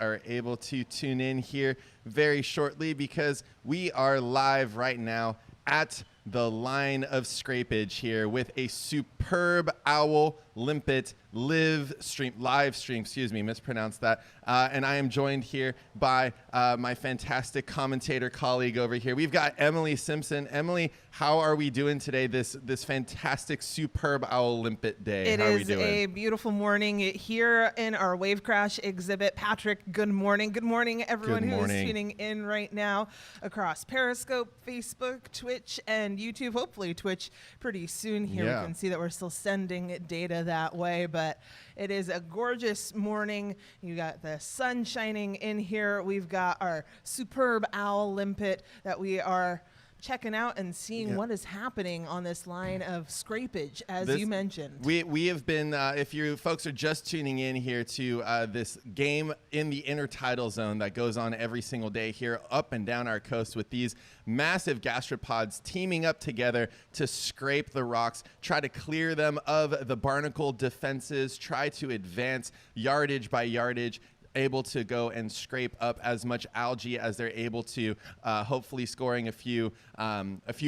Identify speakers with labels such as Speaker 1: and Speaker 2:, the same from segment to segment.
Speaker 1: are able to tune in here very shortly, because we are live right now at the line of scrapage here with a Superb Owl Limpet LIVestream, excuse me, mispronounced that. And I am joined here by my fantastic commentator colleague over here. We've got Emily Simpson. Emily, how are we doing today, this fantastic Superb Owl Limpet day?
Speaker 2: It is a beautiful morning here in our wave crash exhibit. Patrick, good morning. Good morning, everyone who is tuning in right now across Periscope, Facebook, Twitch, and YouTube. Hopefully Twitch pretty soon here.
Speaker 1: Yeah.
Speaker 2: We can see that we're still sending data that way, but it is a gorgeous morning. You got the sun shining in here. We've got our Superb Owl Limpet that we are checking out and seeing what is happening on this line of scrapage, as you mentioned.
Speaker 1: We have been, if you folks are just tuning in here to this game in the intertidal zone that goes on every single day here up and down our coast, with these massive gastropods teaming up together to scrape the rocks, try to clear them of the barnacle defenses, try to advance yardage by yardage, able to go and scrape up as much algae as they're able to, hopefully scoring a few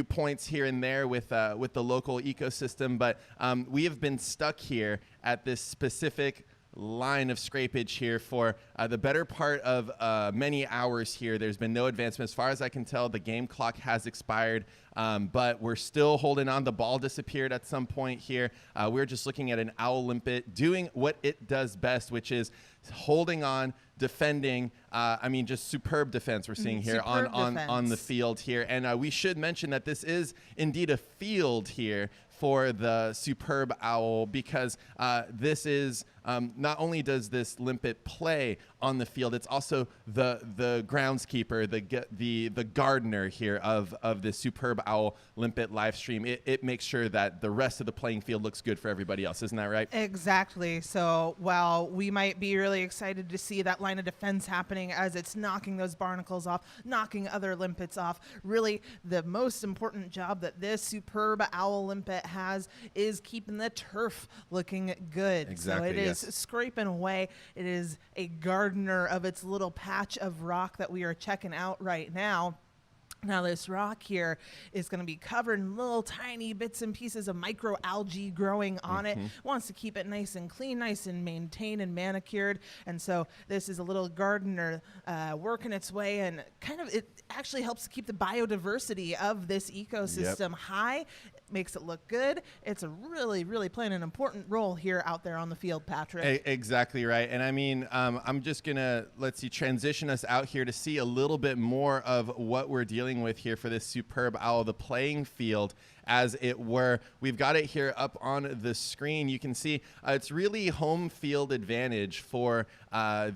Speaker 1: points here and there with the local ecosystem. But we have been stuck here at this specific line of scrapage here for the better part of many hours here. There's been no advancement. As far as I can tell, the game clock has expired, but we're still holding on. The ball disappeared at some point here. We're just looking at an owl limpet doing what it does best, which is holding on, defending. Just superb defense we're seeing here on the field here. And we should mention that this is indeed a field here for the Superb Owl, because this is not only does this limpet play on the field, it's also the groundskeeper, the gardener here of this Superb Owl Limpet LIVestream. It makes sure that the rest of the playing field looks good for everybody else. Isn't that right?
Speaker 2: Exactly. So while we might be really excited to see that line of defense happening as it's knocking those barnacles off, knocking other limpets off, really the most important job that this Superb Owl Limpet has is keeping the turf looking good.
Speaker 1: Exactly.
Speaker 2: So it is scraping away. It is a gardener of its little patch of rock that we are checking out right now. Now this rock here is going to be covered in little tiny bits and pieces of microalgae growing on it. Wants to keep it nice and clean, nice and maintained and manicured. And so this is a little gardener working its way, and it actually helps to keep the biodiversity of this ecosystem high. Makes it look good. It's a really, really playing an important role here out there on the field, Patrick.
Speaker 1: Exactly right. And I'm just gonna transition us out here to see a little bit more of what we're dealing with here for this Superb Owl, the playing field, as it were. We've got it here up on the screen. You can see it's really home field advantage for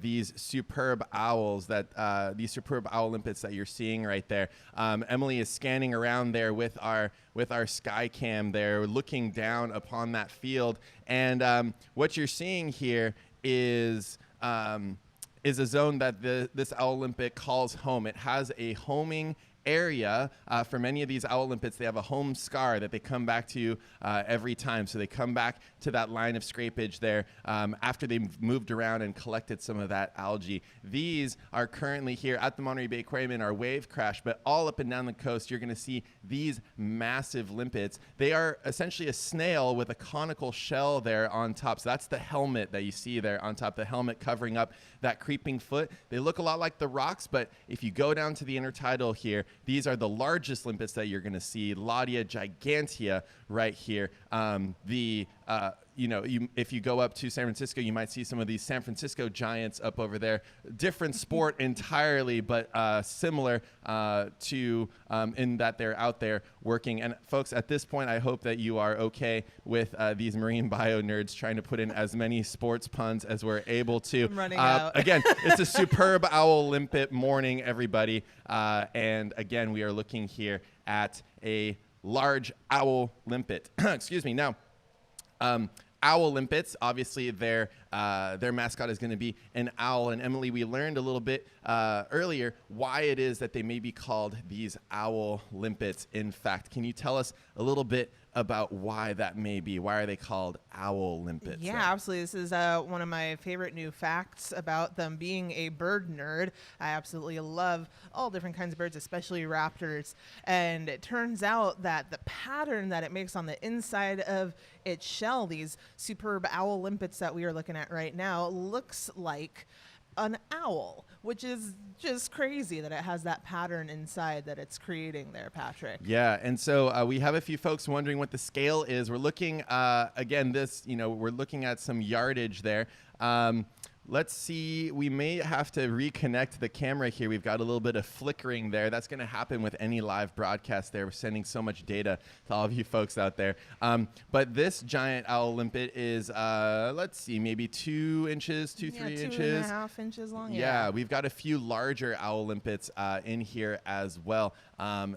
Speaker 1: these Superb Owls, these Superb Owl Limpets that you're seeing right there. Emily is scanning around there with our sky cam there, looking down upon that field. And what you're seeing here is a zone that this owl limpet calls home. It has a homing area. For many of these owl limpets, they have a home scar that they come back to every time. So they come back to that line of scrapage there after they've moved around and collected some of that algae. These are currently here at the Monterey Bay Aquarium in our wave crash, but all up and down the coast, you're going to see these massive limpets. They are essentially a snail with a conical shell there on top. So that's the helmet that you see there on top, the helmet covering up that creeping foot. They look a lot like the rocks, but if you go down to the intertidal here, these are the largest limpets that you're going to see. Lottia gigantea right here. If you go up to San Francisco, you might see some of these San Francisco giants up over there. Different sport entirely, but similar to in that they're out there working. And folks, at this point, I hope that you are okay with these marine bio nerds trying to put in as many sports puns as we're able to.
Speaker 2: I'm running out.
Speaker 1: Again, it's a Superb Owl Limpet morning, everybody. And again, we are looking here at a large owl limpet. Excuse me. Now, owl limpets, obviously their mascot is going to be an owl. And Emily, we learned a little bit earlier why it is that they may be called these owl limpets. In fact, can you tell us a little bit about why that may be? Why are they called owl limpets?
Speaker 2: Yeah,
Speaker 1: then?
Speaker 2: absolutely. This is one of my favorite new facts about them. Being a bird nerd, I absolutely love all different kinds of birds, especially raptors. And it turns out that the pattern that it makes on the inside of its shell, these superb owl limpets that we are looking at right now, looks like an owl, which is just crazy that it has that pattern inside that it's creating there, Patrick.
Speaker 1: Yeah, and so we have a few folks wondering what the scale is. We're looking, again, we're looking at some yardage there. Let's see, we may have to reconnect the camera here. We've got a little bit of flickering there. That's going to happen with any live broadcast there. We're sending so much data to all of you folks out there. But this giant owl limpet is, let's see, maybe 2 inches, 3 inches.
Speaker 2: 2.5 inches long.
Speaker 1: Yeah, we've got a few larger owl limpets in here as well.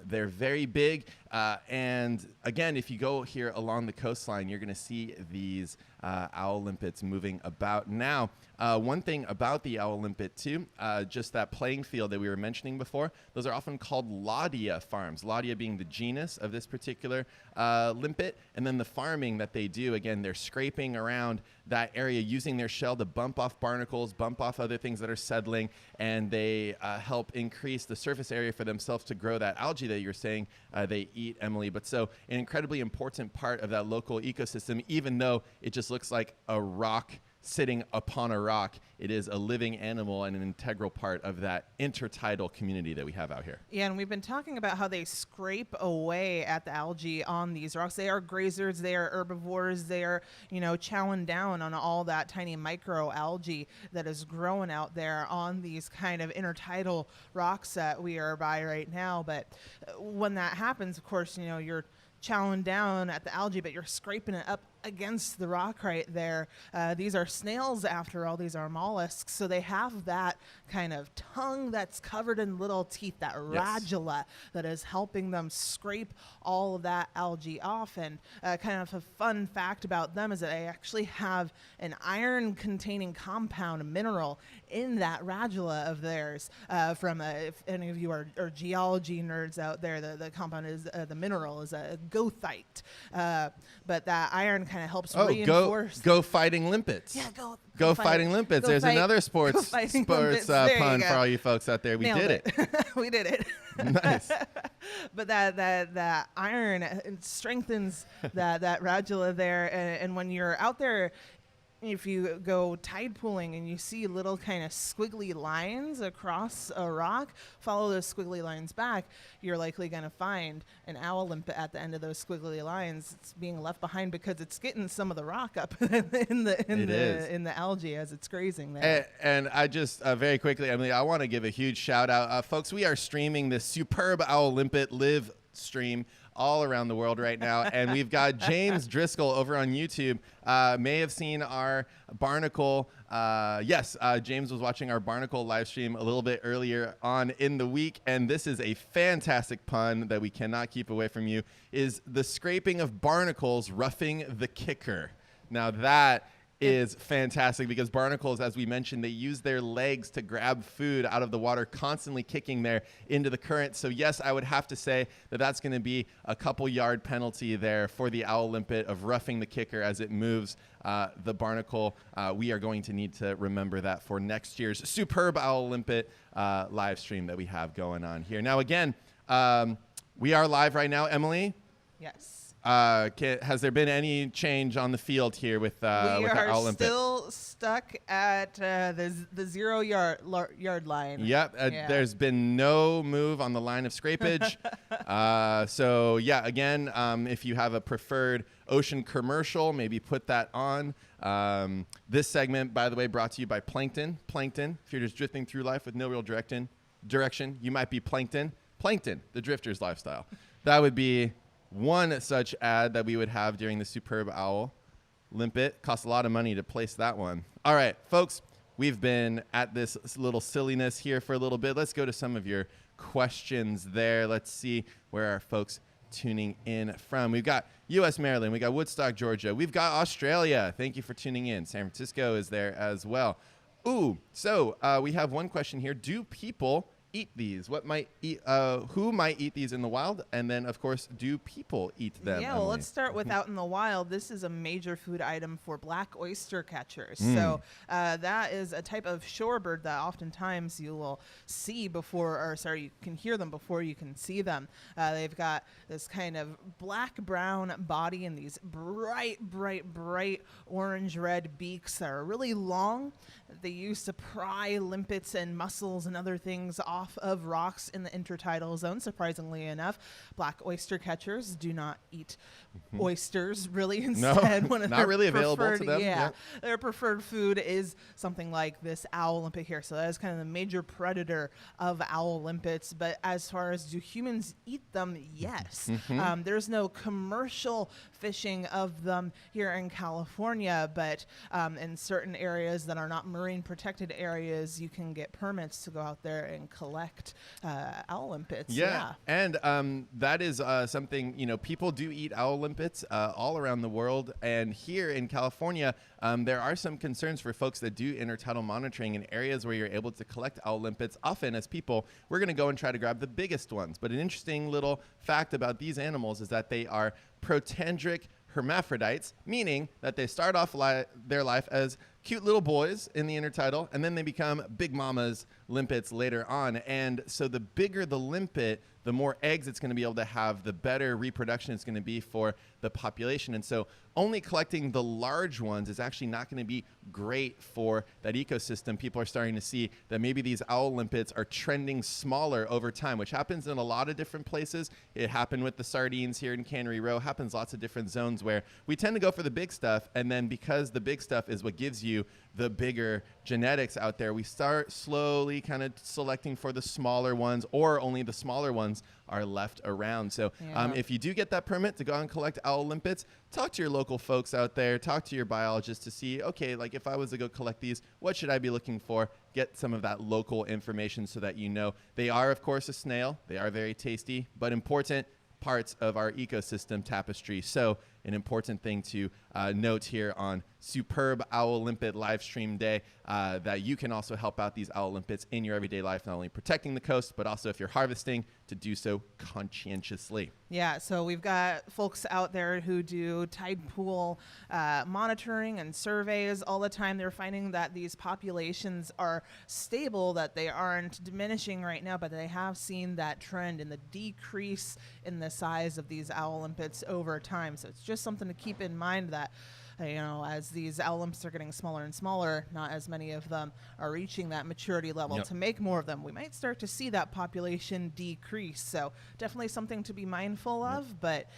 Speaker 1: They're very big. And again, if you go here along the coastline, you're going to see these owl limpets moving about. Now, one thing about the owl limpet too, just that playing field that we were mentioning before, those are often called Lottia Farms. Lottia being the genus of this particular limpet. And then the farming that they do, again, they're scraping around that area using their shell to bump off barnacles, bump off other things that are settling, and they help increase the surface area for themselves to grow that algae that you're saying they eat, Emily. But so an incredibly important part of that local ecosystem, even though it just looks like a rock sitting upon a rock, it is a living animal and an integral part of that intertidal community that we have out here.
Speaker 2: Yeah, and we've been talking about how they scrape away at the algae on these rocks. They are grazers, they are herbivores, they are, chowing down on all that tiny micro algae that is growing out there on these kind of intertidal rocks that we are by right now. But when that happens, of course, you're chowing down at the algae, but you're scraping it up against the rock right there. These are snails, after all. These are mollusks, so they have that kind of tongue that's covered in little teeth, that radula that is helping them scrape all of that algae off. And kind of a fun fact about them is that they actually have an iron-containing compound, a mineral, in that radula of theirs. If any of you are geology nerds out there, the compound is, the mineral is a goethite. But that iron kind of helps reinforce.
Speaker 1: Go fighting limpets.
Speaker 2: Yeah,
Speaker 1: go fighting limpets. There's another sports pun for all you folks out there. We did it.
Speaker 2: We did it.
Speaker 1: Nice.
Speaker 2: But that iron strengthens that radula there, and when you're out there, if you go tide pooling and you see little kind of squiggly lines across a rock, follow those squiggly lines back, you're likely going to find an owl limpet at the end of those squiggly lines. It's being left behind because it's getting some of the rock up in the algae as it's grazing there.
Speaker 1: And I just very quickly, Emily, I want to give a huge shout out, folks. We are streaming this Superb Owl Limpet LIVestream all around the world right now, and we've got James Driscoll over on YouTube. May have seen our barnacle. James was watching our barnacle live stream a little bit earlier on in the week, and this is a fantastic pun that we cannot keep away from you, is the scraping of barnacles roughing the kicker. Now that is fantastic, because barnacles, as we mentioned, they use their legs to grab food out of the water, constantly kicking there into the current. So yes, I would have to say that that's going to be a couple yard penalty there for the owl limpet of roughing the kicker as it moves the barnacle. We are going to need to remember that for next year's Superb Owl Limpet live stream that we have going on here. Now again, we are live right now, Emily.
Speaker 2: Yes.
Speaker 1: Has there been any change on the field here with our owl limpet?
Speaker 2: We are still stuck at the 0 yard line.
Speaker 1: Yep. There's been no move on the line of scrapage. So yeah, again, if you have a preferred ocean commercial, maybe put that on. This segment, by the way, brought to you by Plankton. Plankton, if you're just drifting through life with no real direction, you might be Plankton. Plankton, the drifter's lifestyle. That would be one such ad that we would have during the Superb Owl Limpet. Costs a lot of money to place that one. All right, folks, we've been at this little silliness here for a little bit. Let's go to some of your questions there. Let's see where our folks tuning in from. We've got U.S. Maryland. We got Woodstock, Georgia. We've got Australia. Thank you for tuning in. San Francisco is there as well. So we have one question here. Do people eat these? What might eat? Who might eat these in the wild? And then, of course, do people eat them?
Speaker 2: Yeah, well,
Speaker 1: Emily?
Speaker 2: let's start with out in the wild. This is a major food item for black oyster catchers. So that is a type of shorebird that oftentimes you will see you can hear them before you can see them. They've got this kind of black-brown body and these bright orange-red beaks that are really long. They use to pry limpets and mussels and other things off of rocks in the intertidal zone. Surprisingly enough, black oyster catchers do not eat oysters really. Instead, one of
Speaker 1: not
Speaker 2: their
Speaker 1: really available to them.
Speaker 2: Yeah, their preferred food is something like this owl limpet here. So that is kind of the major predator of owl limpets. But as far as do humans eat them, yes. There's no commercial fishing of them here in California, but in certain areas that are not marine protected areas, you can get permits to go out there and collect owl limpets.
Speaker 1: Yeah. And that is something, people do eat owl limpets all around the world. And here in California, there are some concerns for folks that do intertidal monitoring in areas where you're able to collect owl limpets. Often as people, we're going to go and try to grab the biggest ones. But an interesting little fact about these animals is that they are protandric hermaphrodites, meaning that they start off their life as cute little boys in the intertidal, and then they become big mamas limpets later on. And so the bigger the limpet, the more eggs it's going to be able to have, the better reproduction it's going to be for the population. And so only collecting the large ones is actually not going to be great for that ecosystem. People are starting to see that maybe these owl limpets are trending smaller over time, which happens in a lot of different places. It happened with the sardines here in Cannery Row, happens lots of different zones where we tend to go for the big stuff. And then because the big stuff is what gives you the bigger genetics out there, we start slowly kind of selecting for the smaller ones, or only the smaller ones are left around. So if you do get that permit to go out and collect owl limpets, talk to your local folks out there, talk to your biologist to see, okay, like if I was to go collect these, what should I be looking for? Get some of that local information so that you know. They are, of course, a snail. They are very tasty, but important parts of our ecosystem tapestry. So an important thing to note here on Superb Owl Limpet LIVestream Day, that you can also help out these owl limpets in your everyday life, not only protecting the coast, but also if you're harvesting, to do so conscientiously.
Speaker 2: Yeah, so we've got folks out there who do tide pool monitoring and surveys all the time. They're finding that these populations are stable, that they aren't diminishing right now, but they have seen that trend in the decrease in the size of these owl limpets over time. So it's just something to keep in mind that as these owl limpets are getting smaller and smaller, not as many of them are reaching that maturity level to make more of them. We might start to see that population decrease. So definitely something to be mindful of, but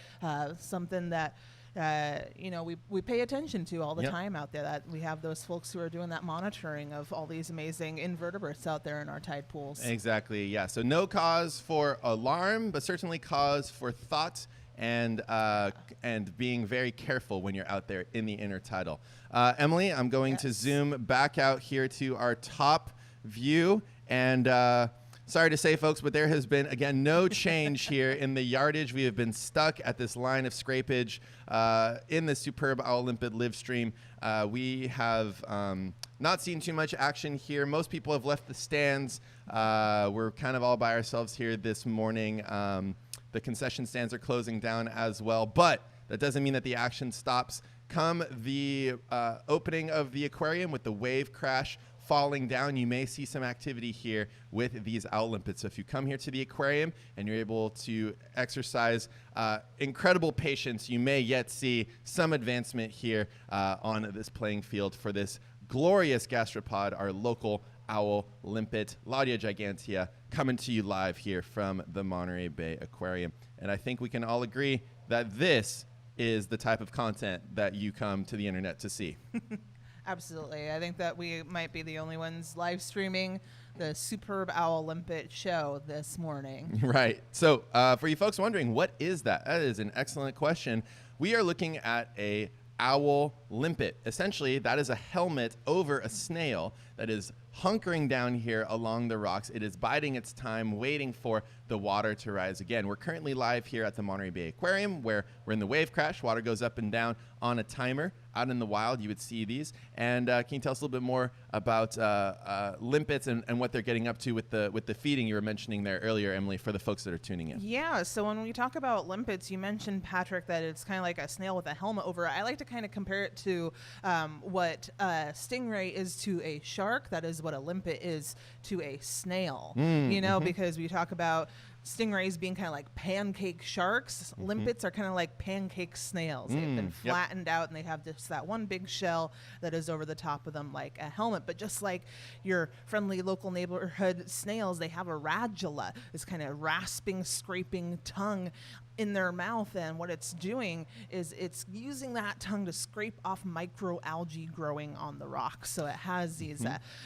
Speaker 2: something that we pay attention to all the time out there, that we have those folks who are doing that monitoring of all these amazing invertebrates out there in our tide pools. Exactly,
Speaker 1: yeah. So no cause for alarm, but certainly cause for thought and being very careful when you're out there in the intertidal. Emily, I'm going to zoom back out here to our top view, and sorry to say, folks, but there has been, again, no change here in the yardage. We have been stuck at this line of scrapage in the Superb Owl Limpet LIVestream. We have not seen too much action here. Most people have left the stands. We're kind of all by ourselves here this morning. The concession stands are closing down as well, but that doesn't mean that the action stops. Come the opening of the aquarium with the wave crash falling down, you may see some activity here with these owl limpets. So if you come here to the aquarium and you're able to exercise incredible patience, you may yet see some advancement here on this playing field for this glorious gastropod, our local owl limpet, Lottia gigantea, coming to you live here from the Monterey Bay Aquarium. And I think we can all agree that this is the type of content that you come to the internet to see.
Speaker 2: Absolutely. I think that we might be the only ones live streaming the Superb Owl Limpet show this morning.
Speaker 1: Right. So for you folks wondering, what is that? That is an excellent question. We are looking at a owl limpet. Essentially, that is a helmet over a snail that is hunkering down here along the rocks. It is biding its time, waiting for the water to rise again. We're currently live here at the Monterey Bay Aquarium, where we're in the wave crash. Water goes up and down on a timer. out in the wild, you would see these. And can you tell us a little bit more about limpets and what they're getting up to with the feeding you were mentioning there earlier, Emily, for the folks that are tuning in?
Speaker 2: Yeah, so when we talk about limpets, you mentioned, Patrick, that it's kind of like a snail with a helmet over it. I like to kind of compare it to what a stingray is to a shark. That is what a limpet is to a snail, because we talk about stingrays being kind of like pancake sharks. Limpets are kind of like pancake snails. They've been flattened out, and they have just that one big shell that is over the top of them like a helmet. But just like your friendly local neighborhood snails, they have a radula, this kind of rasping, scraping tongue in their mouth, and what it's doing is it's using that tongue to scrape off microalgae growing on the rocks. So it has these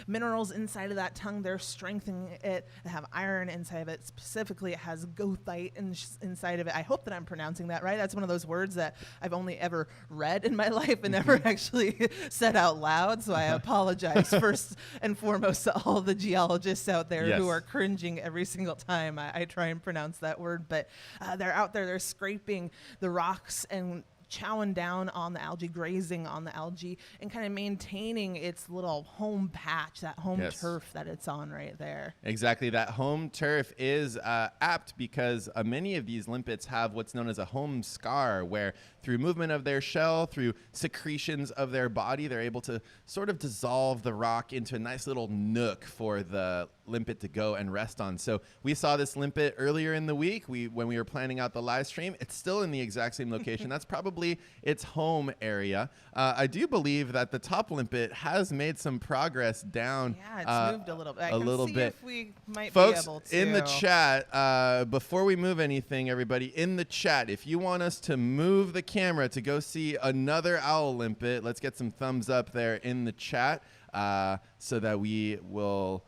Speaker 2: minerals inside of that tongue. They're strengthening it. They have iron inside of it. Specifically, it has goethite inside of it. I hope that I'm pronouncing that right. That's one of those words that I've only ever read in my life and never actually said out loud. So I apologize first and foremost to all the geologists out there who are cringing every single time I try and pronounce that word. But they're out there. They're scraping the rocks and chowing down on the algae, grazing on the algae, and kind of maintaining its little home patch, that home turf that it's on right there.
Speaker 1: Exactly. That home turf is apt because many of these limpets have what's known as a home scar, where through movement of their shell, through secretions of their body, they're able to sort of dissolve the rock into a nice little nook for the limpet to go and rest on. So we saw this limpet earlier in the week when we were planning out the live stream. It's still in the exact same location. That's probably its home area. I do believe that the top limpet has made some progress down.
Speaker 2: Yeah, it's moved a little bit. I can see if we might
Speaker 1: Folks,
Speaker 2: be able to.
Speaker 1: in the chat, before we move anything, everybody, in the chat, if you want us to move the camera to go see another owl limpet, let's get some thumbs up there in the chat so that we will...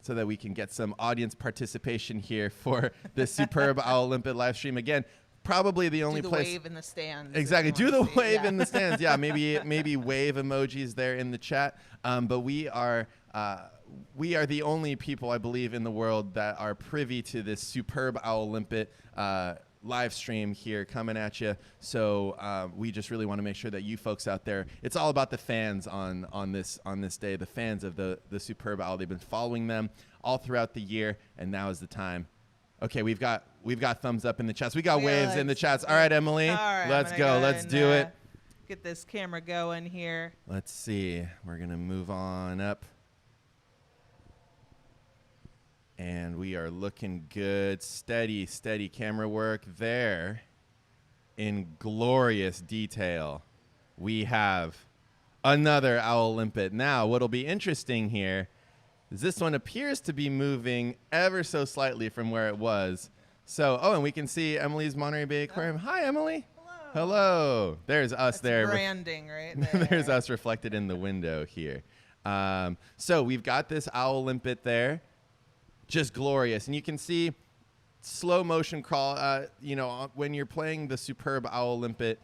Speaker 1: so that we can get some audience participation here for the Superb Owl Limpet live stream. Again, probably the only place.
Speaker 2: Do the wave in the stands.
Speaker 1: Exactly. Do the wave in the stands. Yeah, maybe wave emojis there in the chat. But we are the only people, I believe, in the world that are privy to this Superb Owl Limpet live stream here coming at you. So we just really want to make sure that you folks out there, it's all about the fans on this day, the fans of the Superb Owl. They've been following them all throughout the year, and now is the time. Okay, we've got thumbs up in the chats. We got waves in the chats. All right, Emily, let's go. Let's do it.
Speaker 2: Get this camera going here.
Speaker 1: Let's see. We're going to move on up. And we are looking good. Steady camera work there. In glorious detail, we have another owl limpet. Now, what'll be interesting here is this one appears to be moving ever so slightly from where it was. So, and we can see Emily's Monterey Bay Aquarium. Hi, Emily. Hello. There's us. That's there.
Speaker 2: Branding right there.
Speaker 1: There's us reflected in the window here. So we've got this owl limpet there. Just glorious. And you can see slow motion crawl. When you're playing the Superb Owl Limpet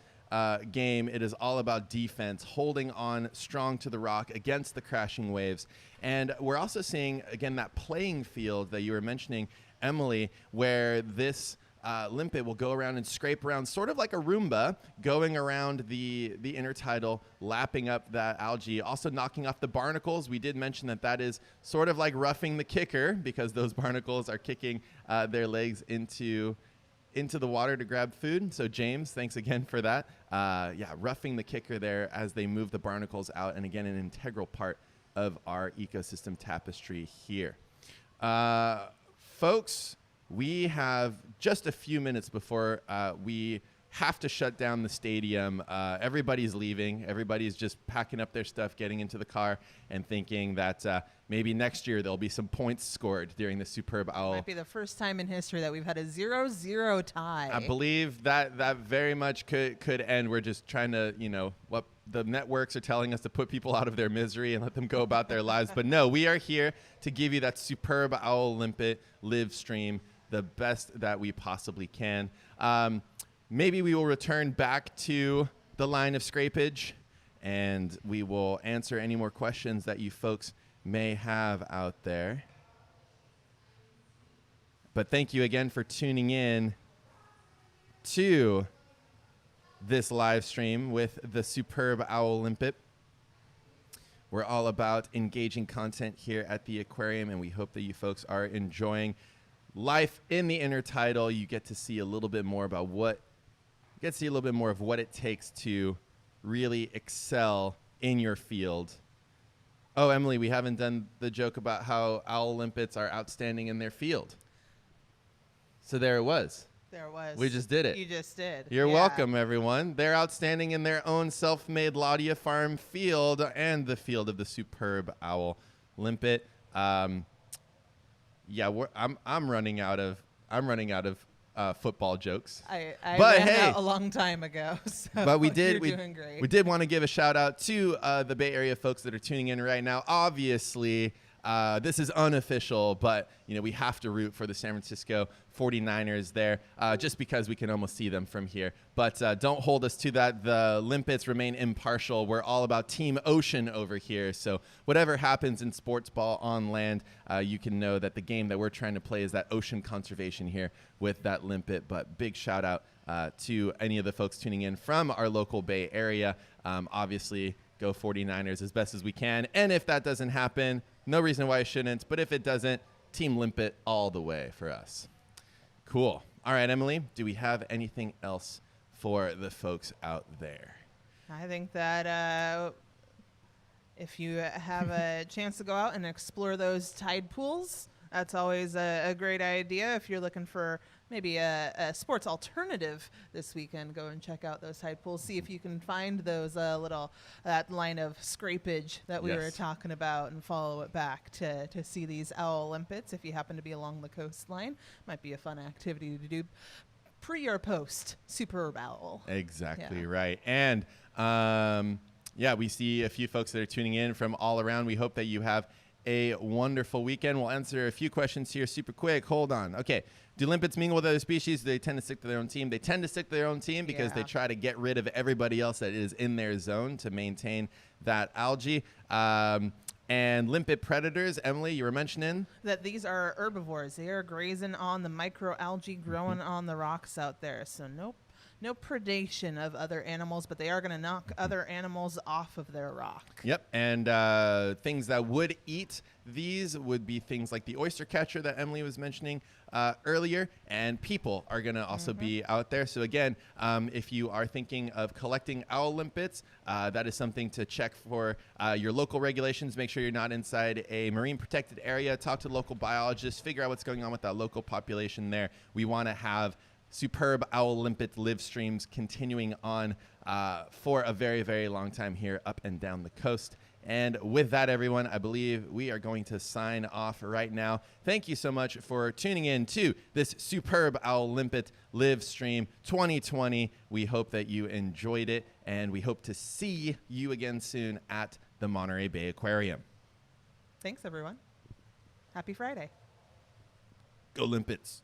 Speaker 1: game, it is all about defense, holding on strong to the rock against the crashing waves. And we're also seeing, again, that playing field that you were mentioning, Emily, where this limpet will go around and scrape around, sort of like a Roomba, going around the intertidal, lapping up that algae, also knocking off the barnacles. We did mention that is sort of like roughing the kicker, because those barnacles are kicking their legs into the water to grab food. So James, thanks again for that. Roughing the kicker there as they move the barnacles out, and again, an integral part of our ecosystem tapestry here. Folks, we have just a few minutes before we have to shut down the stadium. Everybody's leaving. Everybody's just packing up their stuff, getting into the car, and thinking that maybe next year there'll be some points scored during the Superb Owl.
Speaker 2: It might be the first time in history that we've had a 0-0 tie.
Speaker 1: I believe that very much could end. We're just trying to, what the networks are telling us, to put people out of their misery and let them go about their lives. But no, we are here to give you that Superb Owl Limpet LIVestream, the best that we possibly can. Maybe we will return back to the line of scrapage, and we will answer any more questions that you folks may have out there. But thank you again for tuning in to this live stream with the Superb Owl Limpet. We're all about engaging content here at the aquarium, and we hope that you folks are enjoying life in the intertidal. You get to see a little bit more about what it takes to really excel in your field. Oh, Emily, we haven't done the joke about how owl limpets are outstanding in their field. So there it was.
Speaker 2: There it was.
Speaker 1: We just did it.
Speaker 2: You just did.
Speaker 1: You're welcome, everyone. They're outstanding in their own self-made Lottia Farm field and the field of the Superb Owl Limpet. I'm running out of football jokes.
Speaker 2: I ran out a long time ago. So
Speaker 1: but we
Speaker 2: you're doing great.
Speaker 1: We did want to give a shout out to the Bay Area folks that are tuning in right now. Obviously, this is unofficial, but we have to root for the San Francisco 49ers there, just because we can almost see them from here. But don't hold us to that. The Limpets remain impartial. We're all about Team Ocean over here. So whatever happens in sports ball on land, you can know that the game that we're trying to play is that ocean conservation here with that Limpet. But big shout out to any of the folks tuning in from our local Bay Area. Obviously, go 49ers as best as we can. And if that doesn't happen, no reason why it shouldn't. But if it doesn't, Team Limpet all the way for us. Cool. All right, Emily, do we have anything else for the folks out there?
Speaker 2: I think that if you have a chance to go out and explore those tide pools, that's always a great idea. If you're looking for maybe a sports alternative this weekend, go and check out those tide pools. See if you can find those that line of scrapage that we were talking about and follow it back to see these owl limpets. If you happen to be along the coastline, might be a fun activity to do pre or post Superb Owl.
Speaker 1: Exactly right. And we see a few folks that are tuning in from all around. We hope that you have a wonderful weekend. We'll answer a few questions here super quick. Hold on. Okay. Do limpets mingle with other species? Do they tend to stick to their own team? They tend to stick to their own team because they try to get rid of everybody else that is in their zone to maintain that algae. And limpet predators, Emily, you were mentioning?
Speaker 2: That these are herbivores. They are grazing on the microalgae growing on the rocks out there. So no predation of other animals, but they are going to knock other animals off of their rock.
Speaker 1: Yep, and things that would eat these would be things like the oyster catcher that Emily was mentioning earlier, and people are going to also be out there. So again, if you are thinking of collecting owl limpets, that is something to check for your local regulations. Make sure you're not inside a marine protected area. Talk to the local biologists. Figure out what's going on with that local population there. We want to have Superb Owl Limpet LIVestreams continuing on for a very, very long time here up and down the coast. And with that, everyone, I believe we are going to sign off right now. Thank you so much for tuning in to this Superb Owl Limpet LIVestream 2020. We hope that you enjoyed it, and we hope to see you again soon at the Monterey Bay Aquarium.
Speaker 2: Thanks, everyone. Happy Friday.
Speaker 1: Go Limpets.